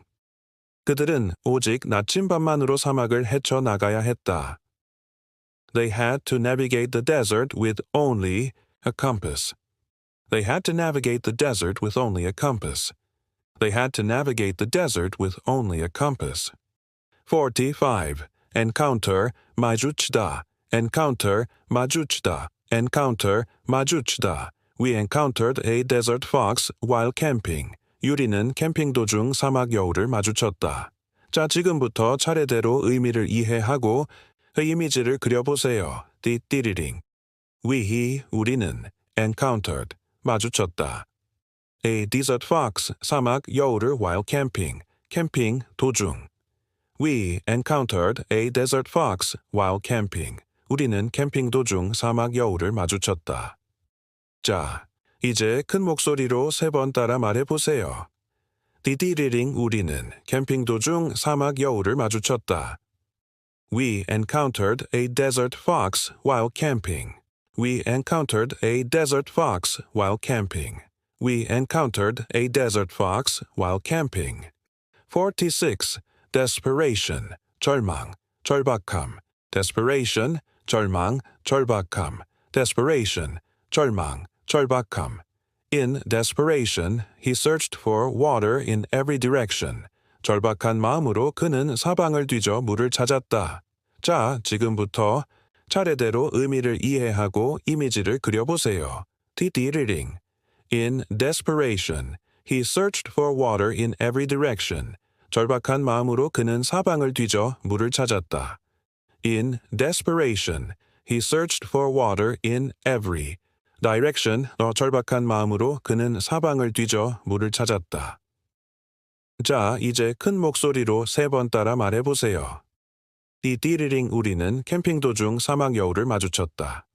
그들은 오직 나침반만으로 사막을 헤쳐나가야 했다. They had to navigate the desert with only a compass. They had to navigate the desert with only a compass. They had to navigate the desert with only a compass. 45. encounter, 마주치다. encounter, 마주치다. encounter, 마주치다. We encountered a desert fox while camping. 유리는 캠핑 도중 사막 여우를 마주쳤다. 자, 지금부터 차례대로 의미를 이해하고 그 이미지를 그려보세요. 띠리링. 우리는 encountered, 마주쳤다. a desert fox, 사막 여우를 while camping, 캠핑 도중. We encountered a desert fox while camping. 우리는 캠핑 도중 사막 여우를 마주쳤다. 자, 이제 큰 목소리로 3번 따라 말해보세요. 디디리링 우리는 캠핑 도중 사막 여우를 마주쳤다. We encountered a desert fox while camping. We encountered a desert fox while camping. We encountered a desert fox while camping. 46. Desperation, 절망, 절박함. Desperation, 절망, 절박함. Desperation, 절망, 절박함. In desperation, he searched for water in every direction. 절박한 마음으로 그는 사방을 뒤져 물을 찾았다. 자, 지금부터 차례대로 의미를 이해하고 이미지를 그려보세요. 디디리링. In desperation, he searched for water in every direction. 절박한 마음으로 그는 사방을 뒤져 물을 찾았다. In desperation, he searched for water in every direction. 절박한 마음으로 그는 사방을 뒤져 물을 찾았다. 자, 이제 큰 목소리로 3번 따라 말해보세요. 디디리링 우리는 캠핑 도중 사막 여우를 마주쳤다.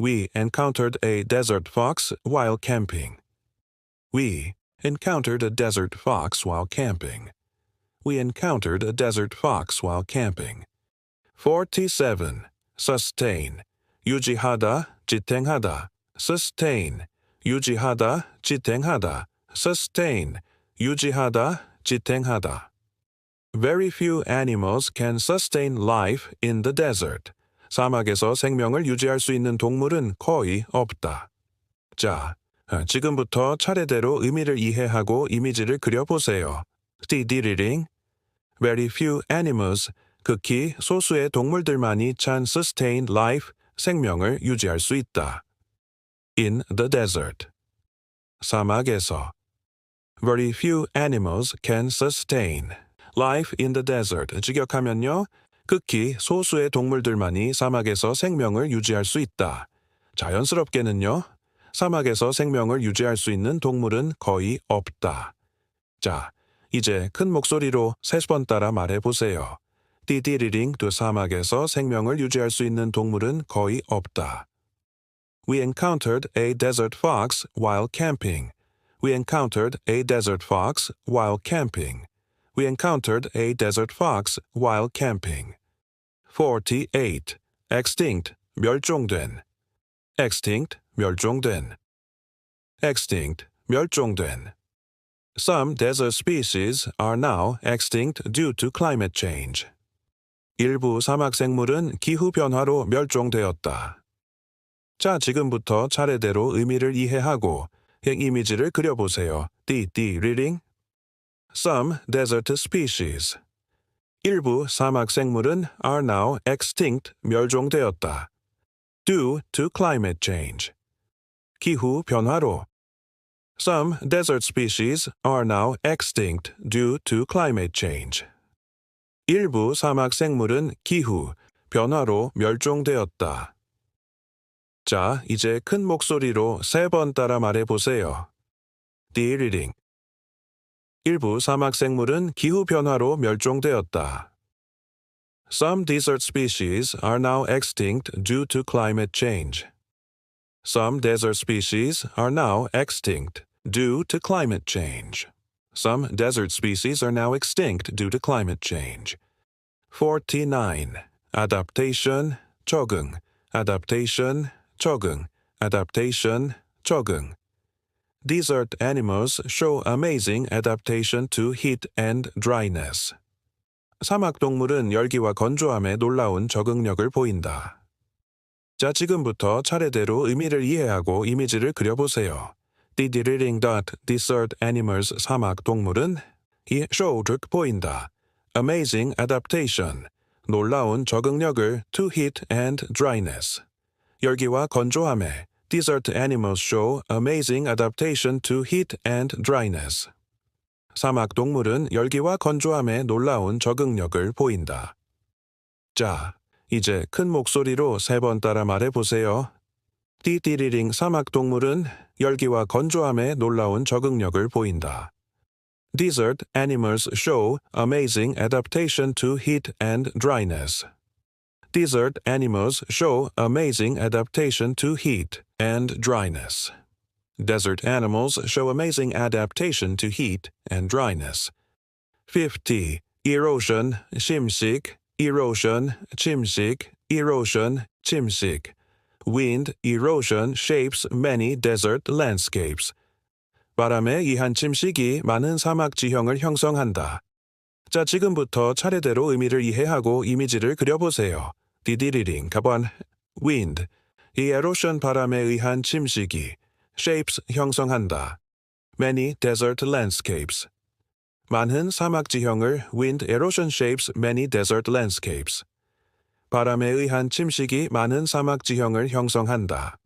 We encountered a desert fox while camping. We encountered a desert fox while camping. We encountered a desert fox while camping. 47. Sustain. 유지하다, 지탱하다. Sustain. 유지하다, 지탱하다. Sustain. 유지하다, 지탱하다. Very few animals can sustain life in the desert. 사막에서 생명을 유지할 수 있는 동물은 거의 없다. 자, 지금부터 차례대로 의미를 이해하고 이미지를 그려보세요. 디디리링. Very few animals, 극히 소수의 동물들만이 can sustain life, 생명을 유지할 수 있다. In the desert. 사막에서. Very few animals can sustain life in the desert. 직역하면요. 극히 소수의 동물들만이 사막에서 생명을 유지할 수 있다. 자연스럽게는요. 사막에서 생명을 유지할 수 있는 동물은 거의 없다. 자, 이제 큰 목소리로 3번 따라 말해보세요. 디디리링 두 사막에서 생명을 유지할 수 있는 동물은 거의 없다. We encountered a desert fox while camping. We encountered a desert fox while camping. We encountered a desert fox while camping. 48. Extinct, 멸종된. Extinct, 멸종된. Extinct, 멸종된. Some desert species are now extinct due to climate change. 일부 사막 생물은 기후 변화로 멸종되었다. 자, 지금부터 차례대로 의미를 이해하고 이미지를 그려보세요. 디디리링. Some desert species. 일부 사막 생물은 are now extinct, 멸종되었다. Due to climate change. 기후 변화로. Some desert species are now extinct due to climate change. 일부 사막 생물은 기후 변화로 멸종되었다. 자, 이제 큰 목소리로 3번 따라 말해보세요. 디리링. 일부 사막 생물은 기후 변화로 멸종되었다. Some desert species are now extinct due to climate change. Some desert species are now extinct due to climate change. Some desert species are now extinct due to climate change. 49. Adaptation, 적응. Adaptation, 적응. Adaptation, 적응. Desert animals show amazing adaptation to heat and dryness. 사막 동물은 열기와 건조함에 놀라운 적응력을 보인다. 자, 지금부터 차례대로 의미를 이해하고 이미지를 그려보세요. 디디리링 desert animals 사막 동물은 show 즉 보인다. Amazing adaptation 놀라운 적응력을 to heat and dryness. 열기와 건조함에 desert animals show amazing adaptation to heat and dryness. 사막 동물은 열기와 건조함에 놀라운 적응력을 보인다. 자, 이제 큰 목소리로 3번 따라 말해보세요. 디디리링 사막 동물은 열기와 건조함에 놀라운 적응력을 보인다. Desert animals show amazing adaptation to heat and dryness. Desert animals show amazing adaptation to heat and dryness. Desert animals show amazing adaptation to heat and dryness. 50. Erosion, 침식, erosion, 침식, erosion, 침식. Wind erosion shapes many desert landscapes. 바람에 의한 침식이 많은 사막 지형을 형성한다. 자, 지금부터 차례대로 의미를 이해하고 이미지를 그려보세요. 디디리링, 가번, wind. 이 erosion 바람에 의한 침식이 shapes 형성한다. Many desert landscapes. 많은 사막 지형을 wind erosion shapes many desert landscapes. 바람에 의한 침식이 많은 사막 지형을 형성한다.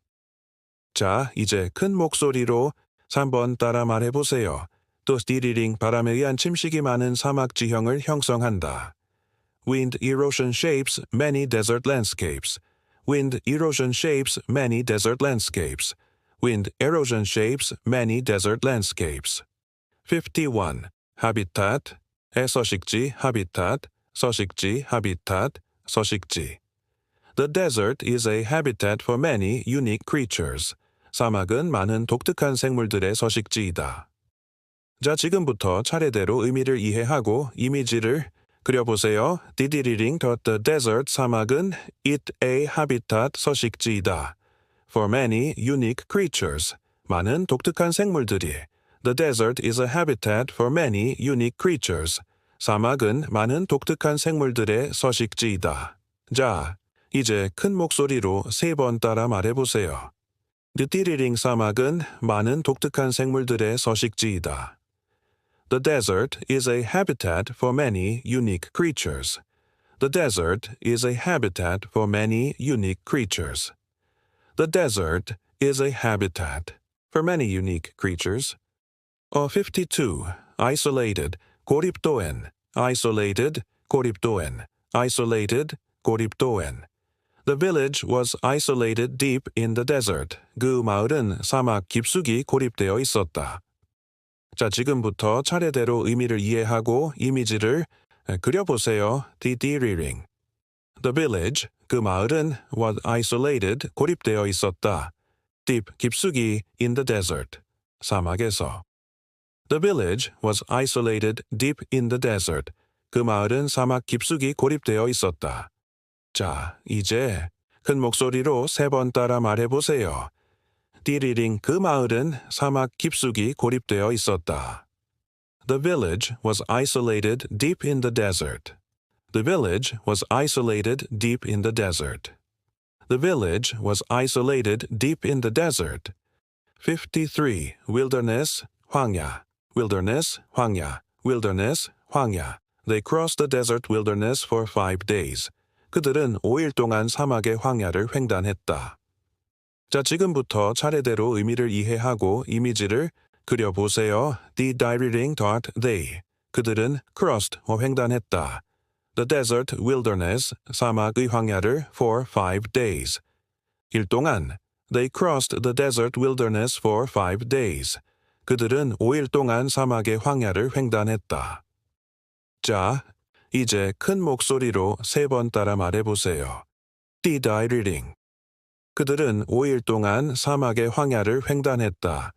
자, 이제 큰 목소리로 3번 따라 말해보세요. 또 디리링 바람에 의한 침식이 많은 사막 지형을 형성한다. Wind erosion shapes many desert landscapes. Wind erosion shapes many desert landscapes. Wind erosion shapes many desert landscapes. 51. Habitat, 서식지, habitat, 서식지, habitat, 서식지. The desert is a habitat for many unique creatures. 사막은 많은 독특한 생물들의 서식지이다. 자, 지금부터 차례대로 의미를 이해하고 이미지를 그려보세요. 디디리링 the desert 사막은 it a habitat 서식지이다. For many unique creatures. 많은 독특한 생물들이. The desert is a habitat for many unique creatures. 사막은 많은 독특한 생물들의 서식지이다. 자, 이제 큰 목소리로 3번 따라 말해보세요. 디디리링 사막은 많은 독특한 생물들의 서식지이다. The desert is a habitat for many unique creatures. The desert is a habitat for many unique creatures. The desert is a habitat for many unique creatures. 52. Isolated, 고립도엔, isolated, 고립도엔, isolated, 고립도엔. The village was isolated deep in the desert. 그 마을은 사막 깊숙이 고립되어 있었다. 자, 지금부터 차례대로 의미를 이해하고 이미지를 그려보세요. 디디리링. The village, 그 마을은 was isolated, 고립되어 있었다. Deep, 깊숙이, in the desert, 사막에서. The village was isolated deep in the desert. 그 마을은 사막 깊숙이 고립되어 있었다. 자, 이제 큰 목소리로 3번 따라 말해보세요. 디리링 그 마을은 사막 깊숙이 고립되어 있었다. The village was isolated deep in the desert. The village was isolated deep in the desert. The village was isolated deep in the desert. 53. Wilderness, 황야. Wilderness, 황야. Wilderness, 황야. They crossed the desert wilderness for 5 days. 그들은 5일 동안 사막의 황야를 횡단했다. 자, 지금부터 차례대로 의미를 이해하고 이미지를 그려보세요. 디디리링 they. 그들은 crossed, 횡단했다. The desert wilderness, 사막의 황야를 for 5 days. 일 동안. They crossed the desert wilderness for 5 days. 그들은 5일 동안 사막의 황야를 횡단했다. 자, 이제 큰 목소리로 3번 따라 말해보세요. 디디리링. 그들은 5일 동안 사막의 황야를 횡단했다.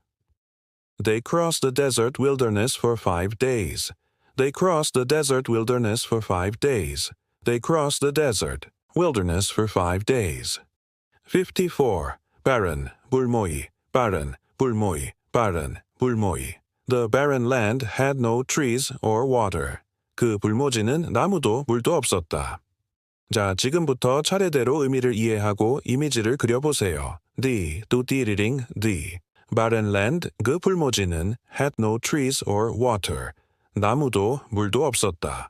They crossed the desert wilderness for 5 days. They crossed the desert wilderness for 5 days. They crossed the desert wilderness for 5 days. 54. Barren, 불모이, barren, 불모이, barren, 불모이. The barren land had no trees or water. 그 불모지는 나무도 물도 없었다. 자, 지금부터 차례대로 의미를 이해하고 이미지를 그려보세요. 디디리링 barren land, 그 불모지는 had no trees or water. 나무도 물도 없었다.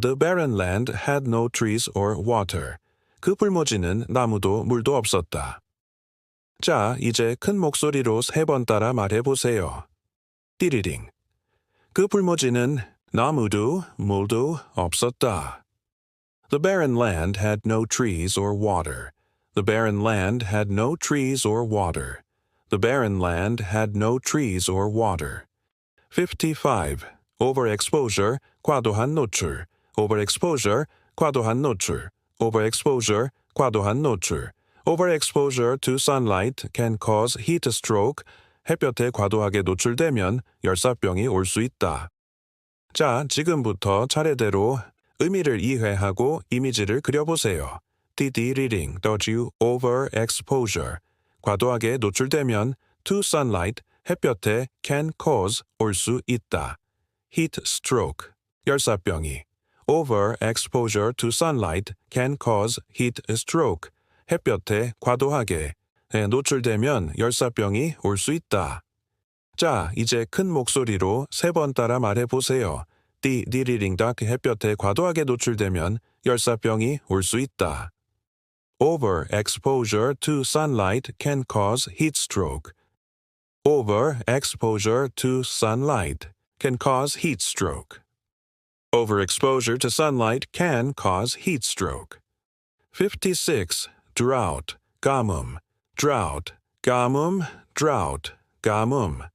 The barren land had no trees or water. 그 불모지는 나무도 물도 없었다. 자, 이제 큰 목소리로 3번 따라 말해보세요. 디리링. 그 불모지는 나무도 물도 없었다. The barren land had no trees or water. The barren land had no trees or water. The barren land had no trees or water. 55. Overexposure, 과도한 노출. Overexposure, 과도한 노출. Overexposure, 과도한 노출. Overexposure to sunlight can cause heat stroke. 햇볕에 과도하게 노출되면 열사병이 올 수 있다. 자, 지금부터 차례대로 의미를 이해하고 이미지를 그려보세요. DD reading, W, overexposure. 과도하게 노출되면 to sunlight, 햇볕에 can cause, 올 수 있다. heat stroke, 열사병이. Overexposure to sunlight can cause heat stroke. 햇볕에 과도하게 노출되면 열사병이 올 수 있다. 자, 이제 큰 목소리로 3번 따라 말해보세요. 디리링닥 햇볕에 과도하게 노출되면 열사병이 올 수 있다. Overexposure to sunlight can cause heat stroke. Overexposure to sunlight can cause heat stroke. Overexposure to sunlight can cause heat stroke. 56. Drought, 가뭄. Drought, 가뭄, drought, 가뭄.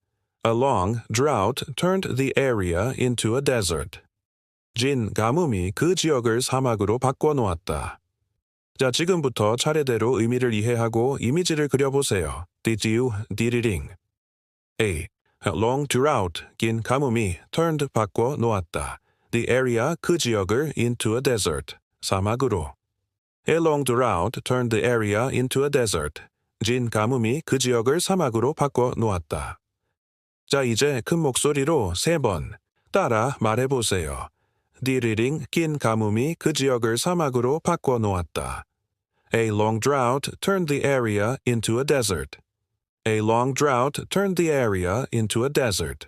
A long drought turned the area into a desert. 진 가뭄이 그 지역을 사막으로 바꿔놓았다. 자, 지금부터 차례대로 의미를 이해하고 이미지를 그려보세요. 디리링. A. Long drought, 긴 가뭄이 turned 바꿔놓았다. The area, 그 지역을 into a desert, 사막으로. A long drought turned the area into a desert. 진 가뭄이 그 지역을 사막으로 바꿔놓았다. 자, 이제 큰 목소리로 3번 따라 말해보세요. 디리링, 긴 가뭄이 그 지역을 사막으로 바꿔놓았다. A long drought turned the area into a desert. A long drought turned the area into a desert.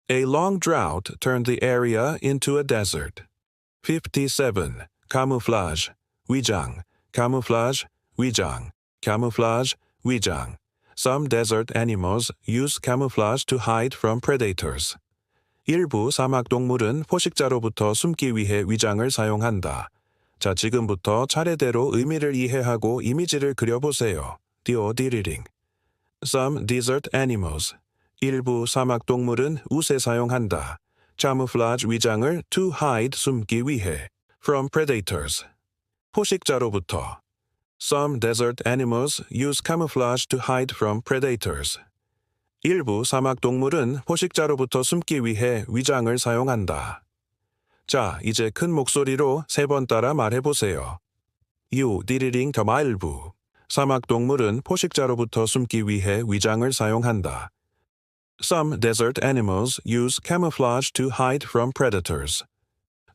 A long drought turned the area into a desert. 57. Camouflage, 위장, camouflage, 위장, camouflage, 위장. Some desert animals use camouflage to hide from predators. 일부 사막 동물은 포식자로부터 숨기 위해 위장을 사용한다. 자, 지금부터 차례대로 의미를 이해하고 이미지를 그려보세요. 디리링. Some desert animals. 일부 사막 동물은 옷에 사용한다. camouflage 위장을 to hide 숨기 위해. From predators. 포식자로부터. Some desert animals use camouflage to hide from predators. 일부 사막 동물은 포식자로부터 숨기 위해 위장을 사용한다. 자, 이제 큰 목소리로 3번 따라 말해보세요. 디리링 더 말부. 사막 동물은 포식자로부터 숨기 위해 위장을 사용한다. Some desert animals use camouflage to hide from predators.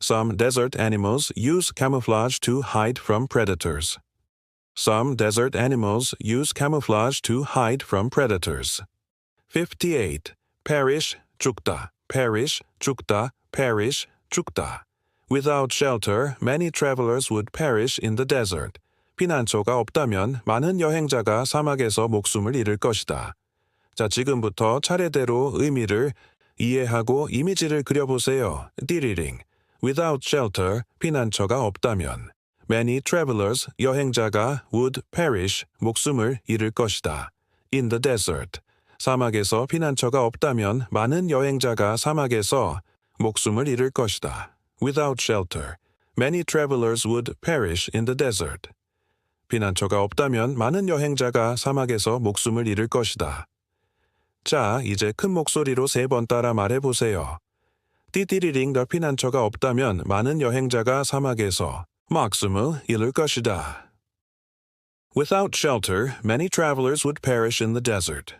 Some desert animals use camouflage to hide from predators. Some desert animals use camouflage to hide from predators. 58. Perish, 죽다, perish, 죽다, perish, 죽다. Without shelter, many travelers would perish in the desert. 피난처가 없다면 많은 여행자가 사막에서 목숨을 잃을 것이다. 자, 지금부터 차례대로 의미를 이해하고 이미지를 그려보세요. 디리링. Without shelter, 피난처가 없다면. Many travelers, 여행자가 would perish, 목숨을 잃을 것이다. In the desert. 사막에서 피난처가 없다면 많은 여행자가 사막에서 목숨을 잃을 것이다. Without shelter, many travelers would perish in the desert. 피난처가 없다면 많은 여행자가 사막에서 목숨을 잃을 것이다. 자, 이제 큰 목소리로 3번 따라 말해보세요. 디리링 더 피난처가 없다면 많은 여행자가 사막에서 목숨을 잃을 것이다. Without shelter, many travelers would perish in the desert.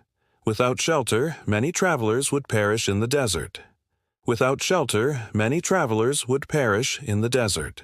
Without shelter, many travelers would perish in the desert. Without shelter, many travelers would perish in the desert.